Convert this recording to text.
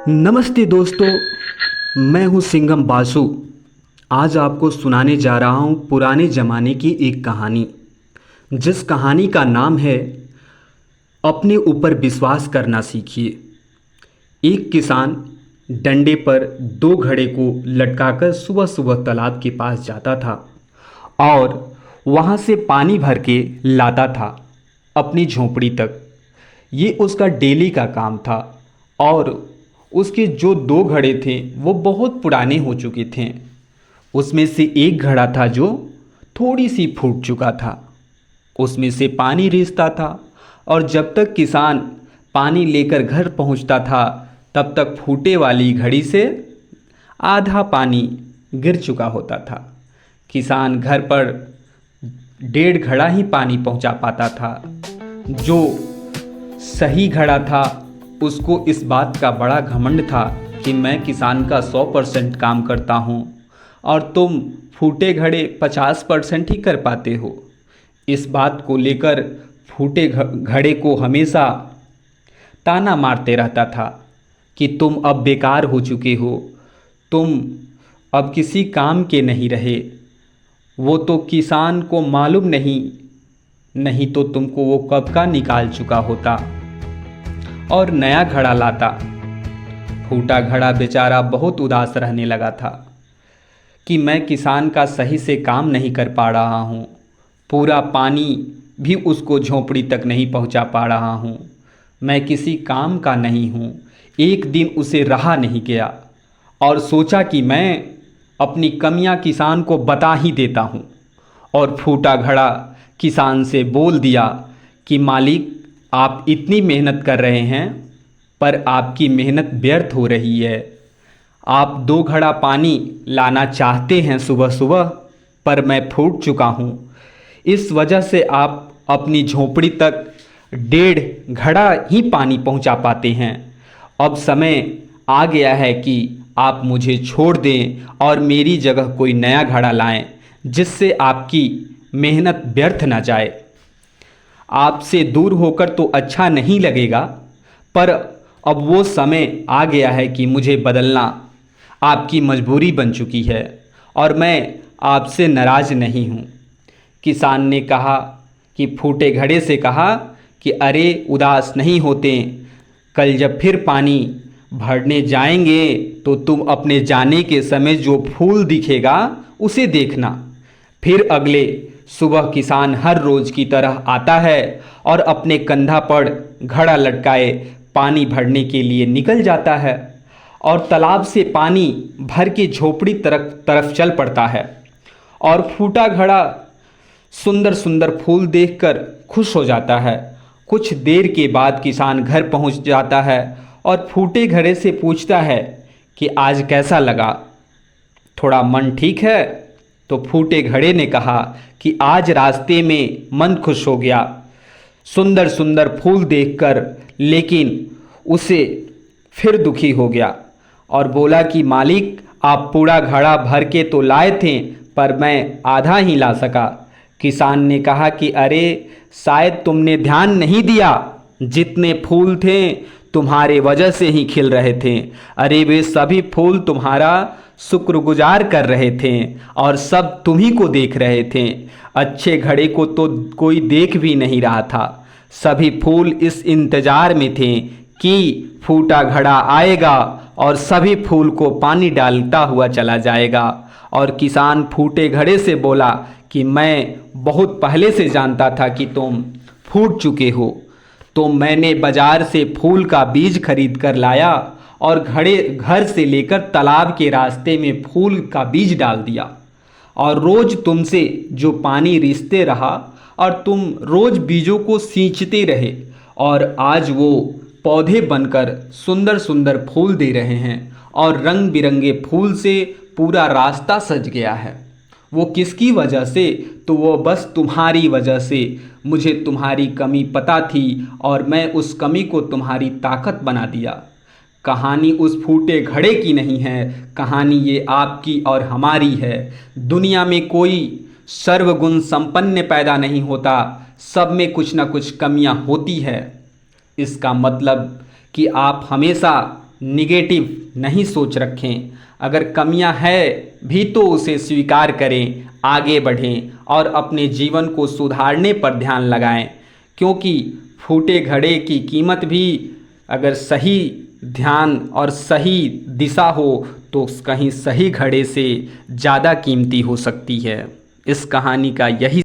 नमस्ते दोस्तों, मैं हूं सिंघम बासु। आज आपको सुनाने जा रहा हूं पुराने ज़माने की एक कहानी, जिस कहानी का नाम है अपने ऊपर विश्वास करना सीखिए। एक किसान डंडे पर दो घड़े को लटकाकर सुबह सुबह तालाब के पास जाता था और वहां से पानी भर के लाता था अपनी झोंपड़ी तक। ये उसका डेली का काम था और उसके जो दो घड़े थे वो बहुत पुराने हो चुके थे। उसमें से एक घड़ा था जो थोड़ी सी फूट चुका था। उसमें से पानी रिसता था और जब तक किसान पानी लेकर घर पहुंचता था तब तक फूटे वाली घड़ी से आधा पानी गिर चुका होता था। किसान घर पर 1.5 घड़ा ही पानी पहुंचा पाता था। जो सही घड़ा था उसको इस बात का बड़ा घमंड था कि मैं किसान का 100% काम करता हूँ और तुम फूटे घड़े 50% ही कर पाते हो। इस बात को लेकर फूटे घड़े को हमेशा ताना मारते रहता था कि तुम अब बेकार हो चुके हो, तुम अब किसी काम के नहीं रहे। वो तो किसान को मालूम नहीं तो तुमको वो कब का निकाल चुका होता और नया घड़ा लाता। फूटा घड़ा बेचारा बहुत उदास रहने लगा था कि मैं किसान का सही से काम नहीं कर पा रहा हूँ, पूरा पानी भी उसको झोंपड़ी तक नहीं पहुँचा पा रहा हूँ, मैं किसी काम का नहीं हूँ। एक दिन उसे रहा नहीं गया और सोचा कि मैं अपनी कमियां किसान को बता ही देता हूँ। और फूटा घड़ा किसान से बोल दिया कि मालिक, आप इतनी मेहनत कर रहे हैं पर आपकी मेहनत व्यर्थ हो रही है। आप 2 घड़ा पानी लाना चाहते हैं सुबह सुबह, पर मैं फूट चुका हूँ। इस वजह से आप अपनी झोंपड़ी तक 1.5 घड़ा ही पानी पहुँचा पाते हैं। अब समय आ गया है कि आप मुझे छोड़ दें और मेरी जगह कोई नया घड़ा लाएं, जिससे आपकी मेहनत व्यर्थ न जाए। आपसे दूर होकर तो अच्छा नहीं लगेगा, पर अब वो समय आ गया है कि मुझे बदलना आपकी मजबूरी बन चुकी है और मैं आपसे नाराज़ नहीं हूँ। किसान ने कहा कि फूटे घड़े से कहा कि अरे उदास नहीं होते, कल जब फिर पानी भरने जाएंगे तो तुम अपने जाने के समय जो फूल दिखेगा उसे देखना। फिर अगले सुबह किसान हर रोज़ की तरह आता है और अपने कंधा पर घड़ा लटकाए पानी भरने के लिए निकल जाता है और तालाब से पानी भर के झोपड़ी तरफ चल पड़ता है। और फूटा घड़ा सुंदर सुंदर फूल देखकर खुश हो जाता है। कुछ देर के बाद किसान घर पहुंच जाता है और फूटे घड़े से पूछता है कि आज कैसा लगा, थोड़ा मन ठीक है? तो फूटे घड़े ने कहा कि आज रास्ते में मन खुश हो गया सुंदर सुंदर फूल देखकर, लेकिन उसे फिर दुखी हो गया और बोला कि मालिक, आप पूरा घड़ा भर के तो लाए थे पर मैं आधा ही ला सका। किसान ने कहा कि अरे शायद तुमने ध्यान नहीं दिया, जितने फूल थे तुम्हारे वजह से ही खिल रहे थे। अरे वे सभी फूल तुम्हारा शुक्रगुजार कर रहे थे और सब तुम्ही को देख रहे थे। अच्छे घड़े को तो कोई देख भी नहीं रहा था। सभी फूल इस इंतजार में थे कि फूटा घड़ा आएगा और सभी फूल को पानी डालता हुआ चला जाएगा। और किसान फूटे घड़े से बोला कि मैं बहुत पहले से जानता था कि तुम फूट चुके हो, तो मैंने बाजार से फूल का बीज खरीद कर लाया और घर से लेकर तालाब के रास्ते में फूल का बीज डाल दिया और रोज़ तुमसे जो पानी रिसते रहा और तुम रोज़ बीजों को सींचते रहे और आज वो पौधे बनकर सुंदर सुंदर फूल दे रहे हैं और रंग बिरंगे फूल से पूरा रास्ता सज गया है। वो किसकी वजह से? तो वो बस तुम्हारी वजह से। मुझे तुम्हारी कमी पता थी और मैं उस कमी को तुम्हारी ताकत बना दिया। कहानी उस फूटे घड़े की नहीं है, कहानी ये आपकी और हमारी है। दुनिया में कोई सर्वगुण संपन्न पैदा नहीं होता, सब में कुछ ना कुछ कमियां होती है। इसका मतलब कि आप हमेशा निगेटिव नहीं सोच रखें। अगर कमियां है भी तो उसे स्वीकार करें, आगे बढ़ें और अपने जीवन को सुधारने पर ध्यान लगाएं, क्योंकि फूटे घड़े की कीमत भी अगर सही ध्यान और सही दिशा हो तो कहीं सही घड़े से ज़्यादा कीमती हो सकती है। इस कहानी का यही